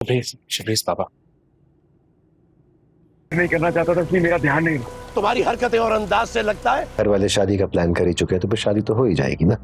Please please पापा। नहीं करना चाहता था इसलिए मेरा ध्यान नहीं। तुम्हारी हरकतें और अंदाज से लगता है घर वाले शादी का प्लान कर ही चुके हैं तो फिर शादी तो हो ही जाएगी ना।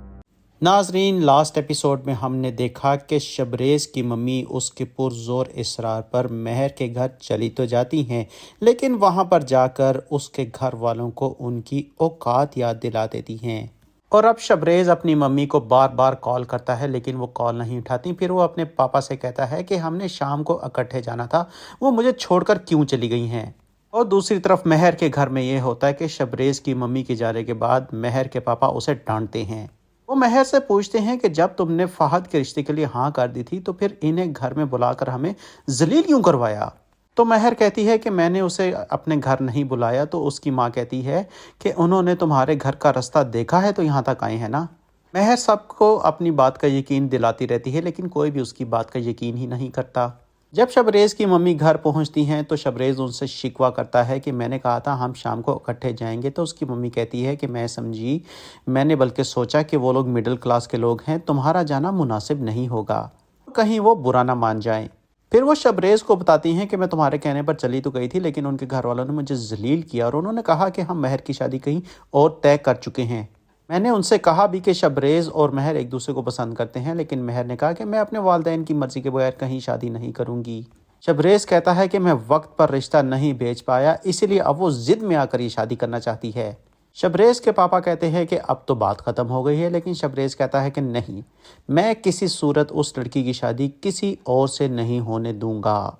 नाजरीन, लास्ट एपिसोड में हमने देखा कि शबरेज़ की मम्मी उसके पुरज़ोर इसरार पर महर के घर चली तो जाती हैं, लेकिन वहां पर जाकर उसके घर वालों को उनकी औकात याद दिला देती हैं। और अब शबरेज़ अपनी मम्मी को बार बार कॉल करता है लेकिन वो कॉल नहीं उठाती। फिर वो अपने पापा से कहता है कि हमने शाम को इकट्ठे जाना था, वो मुझे छोड़कर क्यों चली गई हैं। और दूसरी तरफ महर के घर में ये होता है कि शबरेज़ की मम्मी के जाने के बाद महर के पापा उसे डांटते हैं। वो महर से पूछते हैं कि जब तुमने फहद के रिश्ते के लिए हाँ कर दी थी तो फिर इन्हें घर में बुलाकर हमें जलील क्यों करवाया। तो महर कहती है कि मैंने उसे अपने घर नहीं बुलाया। तो उसकी माँ कहती है कि उन्होंने तुम्हारे घर का रास्ता देखा है तो यहाँ तक आए हैं ना। महर सबको अपनी बात का यकीन दिलाती रहती है लेकिन कोई भी उसकी बात का यकीन ही नहीं करता। जब शबरेज़ की मम्मी घर पहुंचती हैं तो शबरेज़ उनसे शिकवा करता है कि मैंने कहा था हम शाम को इकट्ठे जाएंगे। तो उसकी मम्मी कहती है कि मैं समझी, मैंने बल्कि सोचा कि वो लोग मिडिल क्लास के लोग हैं, तुम्हारा जाना मुनासिब नहीं होगा, कहीं वो बुरा ना मान जाएं। फिर वो शबरेज़ को बताती हैं कि मैं तुम्हारे कहने पर चली तो गई थी लेकिन उनके घर वालों ने मुझे जलील किया और उन्होंने कहा कि हम महर की शादी कहीं और तय कर चुके हैं। मैंने उनसे कहा भी कि शबरेज़ और महर एक दूसरे को पसंद करते हैं, लेकिन महर ने कहा कि मैं अपने वालिदैन की मर्ज़ी के बगैर कहीं शादी नहीं करूँगी। शबरेज़ कहता है कि मैं वक्त पर रिश्ता नहीं भेज पाया, इसीलिए अब वो ज़िद में आकर ये शादी करना चाहती है। शबरेज़ के पापा कहते हैं कि अब तो बात ख़त्म हो गई है, लेकिन शबरेज़ कहता है कि नहीं, मैं किसी सूरत उस लड़की की शादी किसी और से नहीं होने दूंगा।